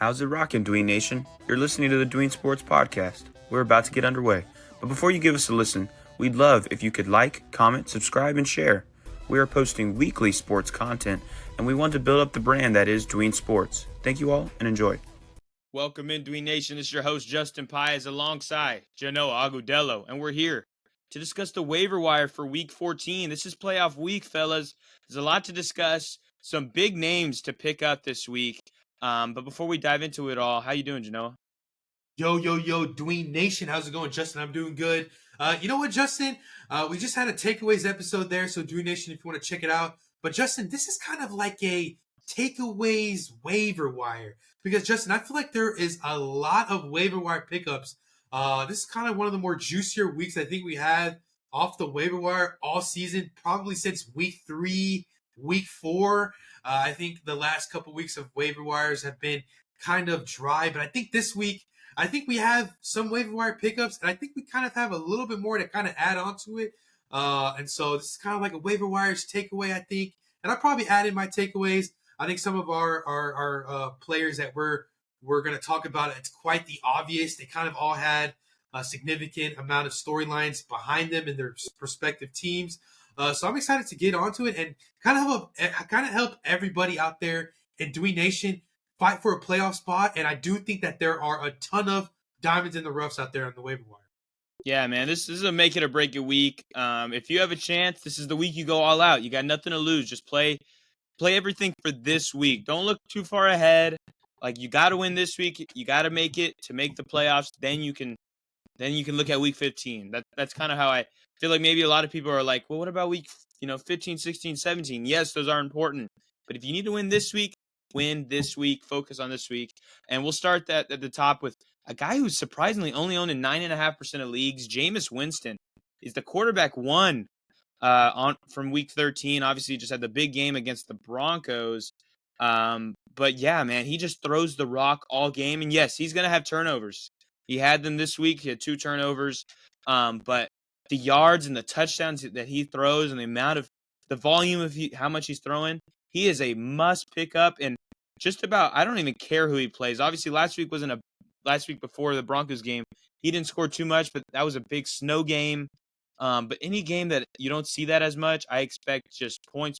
How's it rockin', Dween Nation? You're listening to the Dween Sports Podcast. We're about to get underway. But before you give us a listen, we'd love if you could like, comment, subscribe, and share. We are posting weekly sports content, and we want to build up the brand that is Dween Sports. Thank you all, and enjoy. Welcome in, Dween Nation. This is your host, Justin Paez, alongside Genoa Agudelo, and we're here to discuss the waiver wire for Week 14. This is playoff week, fellas. There's a lot to discuss, some big names to pick up this week. But before we dive into it all, how you doing, Genoa? Yo, Dween Nation. How's it going, Justin? I'm doing good. You know what, Justin? We just had a takeaways episode there, so Dween Nation, if you want to check it out. But, Justin, this is kind of like a takeaways waiver wire. Because, Justin, I feel like there is a lot of waiver wire pickups. This is kind of one of the more juicier weeks I think we had off the waiver wire all season, probably since week 3, week 4. I think the last couple weeks of waiver wires have been kind of dry. But I think this week, I think we have some waiver wire pickups, and I think we kind of have a little bit more to kind of add on to it. And so this is kind of like a waiver wires takeaway, I think. And I'll probably add in my takeaways. I think some of our players that we're going to talk about, it's quite the obvious. They kind of all had a significant amount of storylines behind them in their respective teams. So I'm excited to get onto it and kind of help everybody out there in Dween Nation fight for a playoff spot. And I do think that there are a ton of diamonds in the roughs out there on the waiver wire. Yeah, man, this is a make it or break it week. If you have a chance, this is the week you go all out. You got nothing to lose. Just play everything for this week. Don't look too far ahead. Like, you got to win this week. You got to make it to make the playoffs. Then you can look at week 15. That's kind of how I feel like maybe a lot of people are like, well, what about week 15, 16, 17? Yes, those are important. But if you need to win this week, win this week. Focus on this week. And we'll start that at the top with a guy who's surprisingly only owned in 9.5% of leagues. Jameis Winston is the quarterback one from week 13. Obviously, he just had the big game against the Broncos. But yeah, man, he just throws the rock all game. And yes, he's going to have turnovers. He had them this week. He had 2 turnovers. But the yards and the touchdowns that he throws and the volume of how much he's throwing, he is a must pick up. And just about, I don't even care who he plays. Obviously, last week before the Broncos game, he didn't score too much, but that was a big snow game. But any game that you don't see that as much, I expect just points.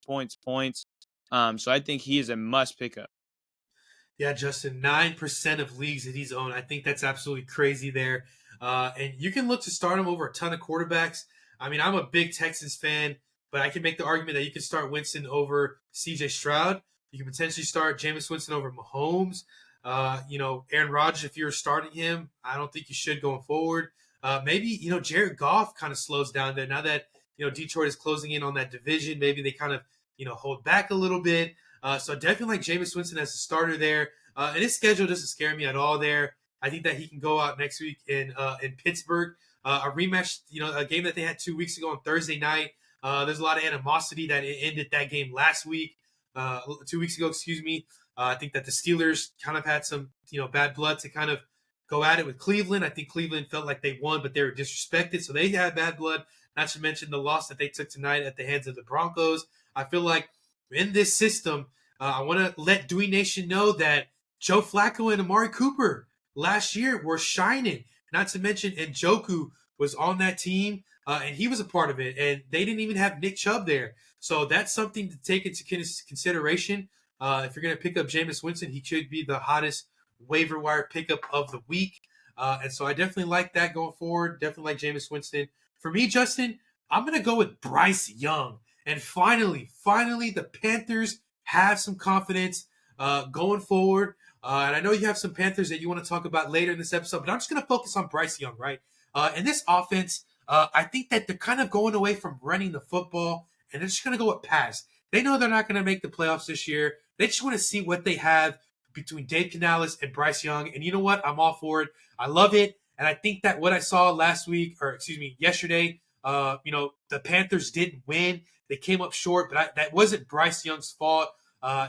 So I think he is a must pick up. Yeah, Justin, 9% of leagues that he's owned. I think that's absolutely crazy there. And you can look to start him over a ton of quarterbacks. I mean, I'm a big Texans fan, but I can make the argument that you can start Winston over C.J. Stroud. You can potentially start Jameis Winston over Mahomes. Aaron Rodgers, if you're starting him, I don't think you should going forward. Maybe, Jared Goff kind of slows down there. Now that, Detroit is closing in on that division, maybe they kind of, hold back a little bit. So definitely like Jameis Winston as a starter there. And his schedule doesn't scare me at all there. I think that he can go out next week in Pittsburgh. A rematch, a game that they had 2 weeks ago on Thursday night. There's a lot of animosity that ended that game last week. 2 weeks ago, excuse me. I think that the Steelers kind of had some, bad blood to kind of go at it with Cleveland. I think Cleveland felt like they won, but they were disrespected. So they had bad blood. Not to mention the loss that they took tonight at the hands of the Broncos. I feel like in this system, I want to let Dween Nation know that Joe Flacco and Amari Cooper last year were shining. Not to mention Njoku was on that team, and he was a part of it. And they didn't even have Nick Chubb there. So that's something to take into consideration. If you're going to pick up Jameis Winston, he could be the hottest waiver wire pickup of the week. And so I definitely like that going forward. Definitely like Jameis Winston. For me, Justin, I'm going to go with Bryce Young. And finally, the Panthers have some confidence going forward. And I know you have some Panthers that you want to talk about later in this episode, but I'm just going to focus on Bryce Young, right? In this offense, I think that they're kind of going away from running the football, and they're just going to go with pass. They know they're not going to make the playoffs this year. They just want to see what they have between Dave Canales and Bryce Young. And you know what? I'm all for it. I love it. And I think that what I saw yesterday, the Panthers didn't win. They came up short, but that wasn't Bryce Young's fault.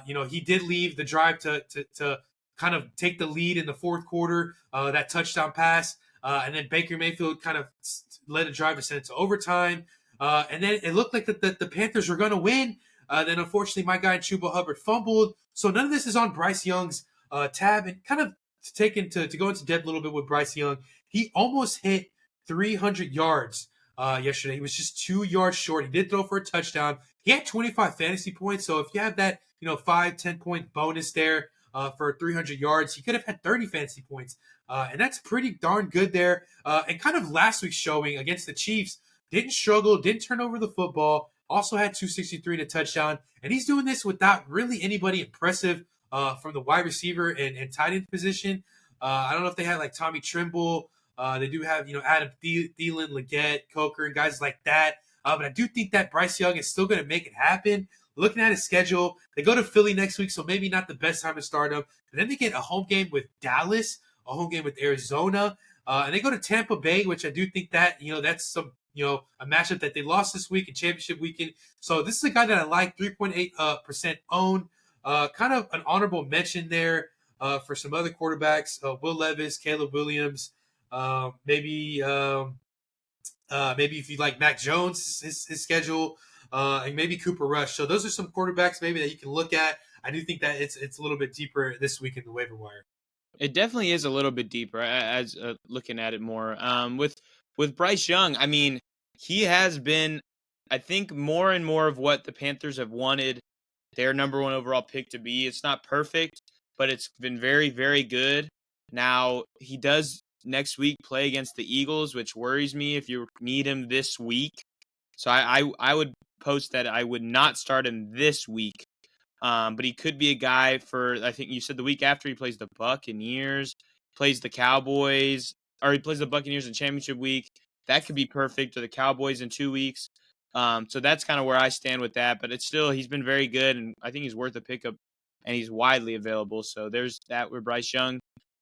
He did leave the drive to kind of take the lead in the fourth quarter, that touchdown pass. And then Baker Mayfield kind of led a drive to send it to overtime. And then it looked like the Panthers were going to win. Then, unfortunately, my guy Chuba Hubbard fumbled. So none of this is on Bryce Young's tab and kind of to go into depth a little bit with Bryce Young. He almost hit 300 yards yesterday. He was just 2 yards short. He did throw for a touchdown. He had 25 fantasy points. So if you have that, 5-10 point bonus there for 300 yards, he could have had 30 fantasy points. And that's pretty darn good there. And kind of last week's showing against the Chiefs, didn't struggle, didn't turn over the football, also had 263 and a touchdown. And he's doing this without really anybody impressive from the wide receiver and tight end position. I don't know if they had like Tommy Trimble. They do have, Adam Thielen, Leggett, Coker, and guys like that. But I do think that Bryce Young is still going to make it happen. Looking at his schedule, they go to Philly next week, so maybe not the best time to start him. And then they get a home game with Dallas, a home game with Arizona, and they go to Tampa Bay, which I do think that, that's some, a matchup that they lost this week in championship weekend. So this is a guy that I like, 3.8% owned. Kind of an honorable mention there for some other quarterbacks, Will Levis, Caleb Williams, maybe if you like Mac Jones, his schedule, and maybe Cooper Rush. So those are some quarterbacks maybe that you can look at. I do think that it's a little bit deeper this week in the waiver wire. It definitely is a little bit deeper as looking at it more. With Bryce Young, I mean, he has been, I think, more and more of what the Panthers have wanted their number one overall pick to be. It's not perfect, but it's been very, very good. Now, he does next week play against the Eagles, which worries me if you need him this week. So I would post that I would not start him this week. But he could be a guy for, I think you said the week after he plays the Buccaneers, plays the Cowboys, or he plays the Buccaneers in championship week. That could be perfect, or the Cowboys in 2 weeks. So that's kind of where I stand with that. But it's still, he's been very good, and I think he's worth a pickup, and he's widely available. So there's that with Bryce Young.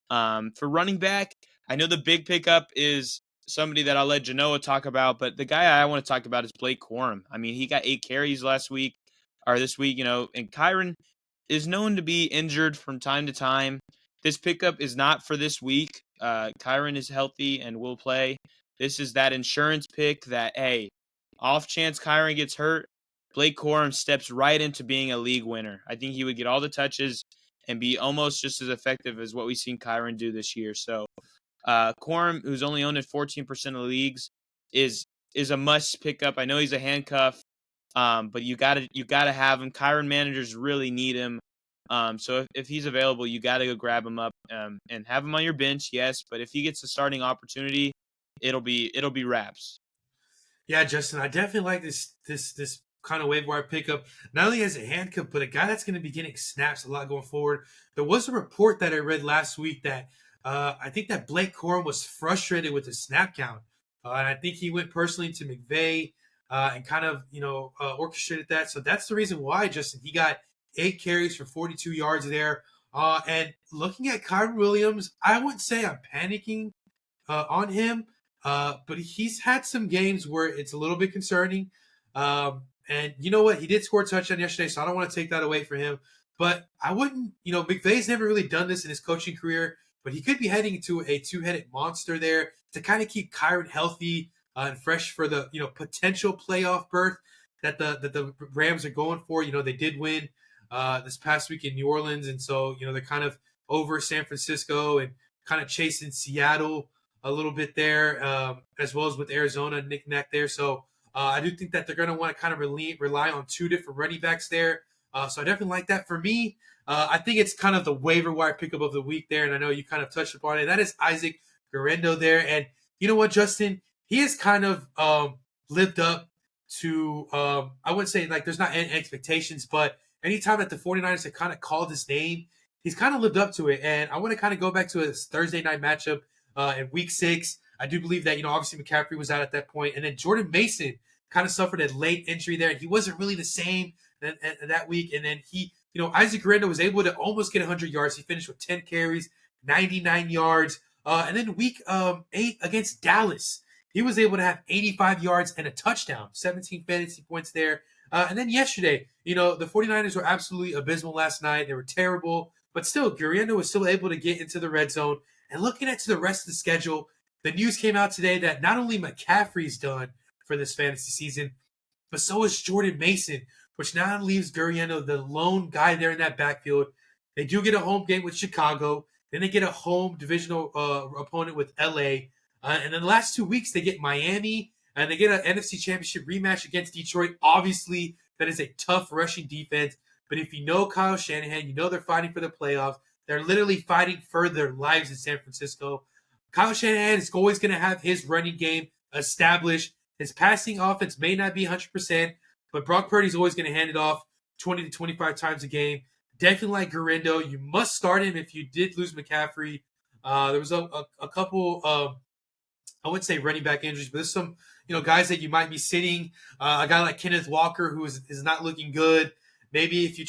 For running back, I know the big pickup is somebody that I'll let Genoa talk about, but the guy I want to talk about is Blake Corum. I mean, he got 8 carries this week, and Kyron is known to be injured from time to time. This pickup is not for this week. Kyron is healthy and will play. This is that insurance pick that, hey, off chance Kyron gets hurt, Blake Corum steps right into being a league winner. I think he would get all the touches and be almost just as effective as what we've seen Kyron do this year. So Corum, who's only owned in 14% of the leagues, is a must pick up. I know he's a handcuff, but you gotta have him. Kyron managers really need him. So if he's available, you gotta go grab him up and have him on your bench. Yes, but if he gets a starting opportunity, it'll be wraps. Yeah, Justin, I definitely like this kind of waiver wire pickup. Not only as a handcuff, but a guy that's going to be getting snaps a lot going forward. There was a report that I read last week that I think that Blake Corum was frustrated with the snap count, and I think he went personally to McVay and kind of orchestrated that. So that's the reason why, Justin, he got 8 carries for 42 yards there. And looking at Kyron Williams, I wouldn't say I'm panicking on him. But he's had some games where it's a little bit concerning. And you know what? He did score a touchdown yesterday, so I don't want to take that away from him. But I wouldn't, McVay's never really done this in his coaching career, but he could be heading into a 2-headed monster there to kind of keep Kyron healthy and fresh for the, potential playoff berth that the Rams are going for. They did win this past week in New Orleans, and so, they're kind of over San Francisco and kind of chasing Seattle a little bit there, as well as with Arizona knick-knack there. So I do think that they're going to want to kind of rely on 2 different running backs there. So I definitely like that. For me, I think it's kind of the waiver wire pickup of the week there, and I know you kind of touched upon it. That is Isaac Guerendo there. And you know what, Justin? He has kind of lived up to, I wouldn't say like there's not any expectations, but anytime that the 49ers have kind of called his name, he's kind of lived up to it. And I want to kind of go back to his Thursday night matchup in week 6. I do believe that, obviously McCaffrey was out at that point. And then Jordan Mason kind of suffered a late injury there. He wasn't really the same that week. And then Isaac Guerendo was able to almost get 100 yards. He finished with 10 carries, 99 yards. And then week 8 against Dallas, he was able to have 85 yards and a touchdown, 17 fantasy points there. And then yesterday, the 49ers were absolutely abysmal last night. They were terrible. But still, Guerendo was still able to get into the red zone. And looking at the rest of the schedule, the news came out today that not only McCaffrey's done for this fantasy season, but so is Jordan Mason, which now leaves Guerendo the lone guy there in that backfield. They do get a home game with Chicago. Then they get a home divisional opponent with LA. And then the last 2 weeks, they get Miami, and they get an NFC Championship rematch against Detroit. Obviously, that is a tough rushing defense. But if you know Kyle Shanahan, you know they're fighting for the playoffs. They're literally fighting for their lives in San Francisco. Kyle Shanahan is always going to have his running game established. His passing offense may not be 100%, but Brock Purdy's always going to hand it off 20 to 25 times a game. Definitely like Guerendo. You must start him if you did lose McCaffrey. There was a couple I wouldn't say running back injuries, but there's some guys that you might be sitting. A guy like Kenneth Walker who is not looking good. Maybe if you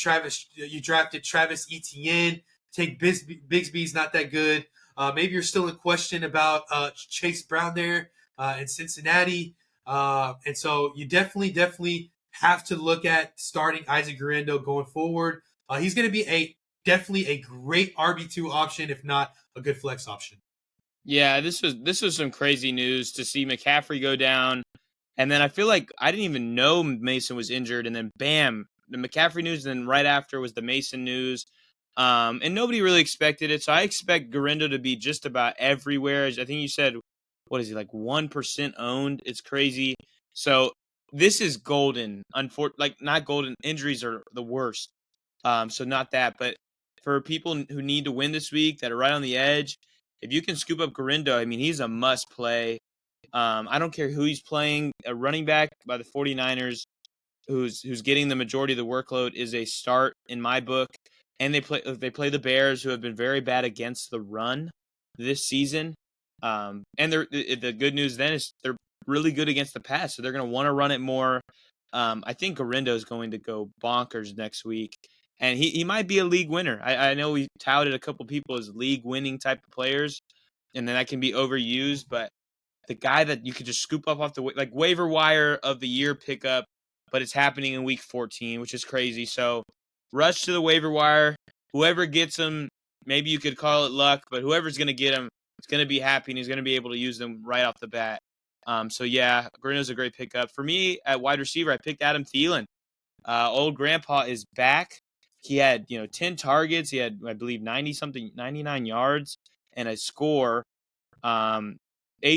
drafted Travis Etienne, take Bigsby's not that good. Maybe you're still in question about Chase Brown there in Cincinnati. And so you definitely have to look at starting Isaac Guerendo going forward. He's going to be definitely a great RB2 option, if not a good flex option. Yeah, this was some crazy news to see McCaffrey go down. And then I feel like I didn't even know Mason was injured. And then bam, the McCaffrey news. And then right after was the Mason news. And nobody really expected it. So I expect Guerendo to be just about everywhere. I think you said, what is he, like 1% owned? It's crazy. So this is golden. Not golden. Injuries are the worst. So not that. But for people who need to win this week that are right on the edge, if you can scoop up Guerendo, I mean, he's a must play. I don't care who he's playing. A running back by the 49ers who's getting the majority of the workload is a start in my book. And they play the Bears, who have been very bad against the run this season. And the good news then is they're really good against the pass, so they're going to want to run it more. I think Guerendo is going to go bonkers next week. And he might be a league winner. I know we touted a couple people as league winning type of players, and then that can be overused. But the guy that you could just scoop up off the waiver wire of the year pickup, but it's happening in week 14, which is crazy. So rush to the waiver wire. Whoever gets him, maybe you could call it luck, but whoever's going to get him is going to be happy, and he's going to be able to use them right off the bat. So yeah, Guerendo's a great pickup. For me at wide receiver, I picked Adam Thielen. Old grandpa is back. He had, 10 targets. He had, I believe, 99 yards and a score. 8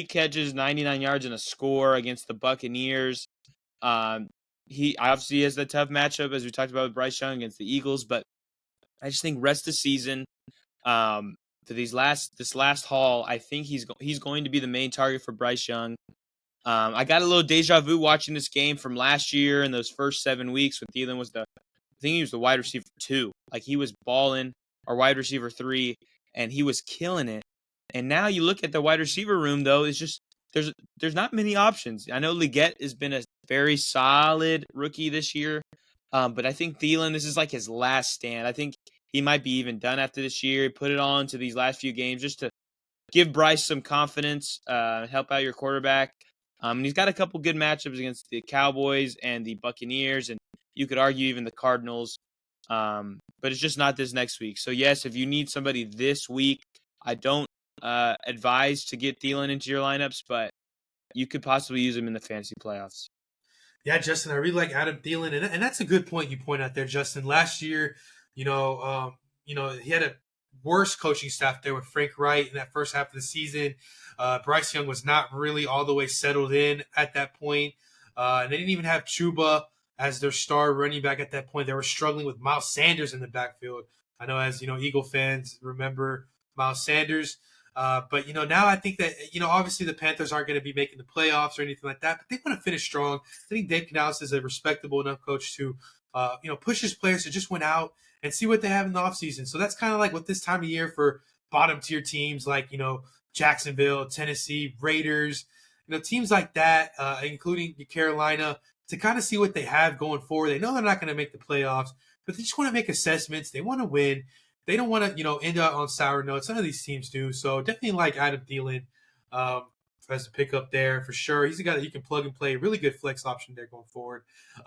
catches, 99 yards and a score against the Buccaneers. He obviously has the tough matchup, as we talked about with Bryce Young against the Eagles, but I just think rest of the season, for this last haul, I think he's going to be the main target for Bryce Young. I got a little deja vu watching this game from last year and those first 7 weeks when Thielen was he was the wide receiver 2. Like, he was balling, or wide receiver 3, and he was killing it. And now you look at the wide receiver room, though, it's just there's not many options. I know Leggett has been a very solid rookie this year, but I think Thielen, this is like his last stand. I think he might be even done after this year. He put it on to these last few games just to give Bryce some confidence, help out your quarterback. And he's got a couple good matchups against the Cowboys and the Buccaneers, and you could argue even the Cardinals. But it's just not this next week. So, yes, if you need somebody this week, I don't advise to get Thielen into your lineups, but you could possibly use him in the fantasy playoffs. Yeah, Justin, I really like Adam Thielen, and that's a good point you point out there, Justin. Last year, he had a worse coaching staff there with Frank Wright in that first half of the season. Bryce Young was not really all the way settled in at that point. And they didn't even have Chuba as their star running back at that point. They were struggling with Miles Sanders in the backfield. I know, as Eagle fans remember Miles Sanders. But now I think that obviously the Panthers aren't going to be making the playoffs or anything like that, but they want to finish strong. I think Dave Canales is a respectable enough coach to push his players to just went out and see what they have in the offseason. So that's kind of like what this time of year for bottom tier teams like Jacksonville, Tennessee, Raiders, teams like that, including Carolina, to kind of see what they have going forward. They know they're not going to make the playoffs, but they just want to make assessments. They want to win. They don't want to, end up on sour notes. None of these teams do. So definitely like Adam Thielen as a pickup there for sure. He's a guy that you can plug and play. Really good flex option there going forward.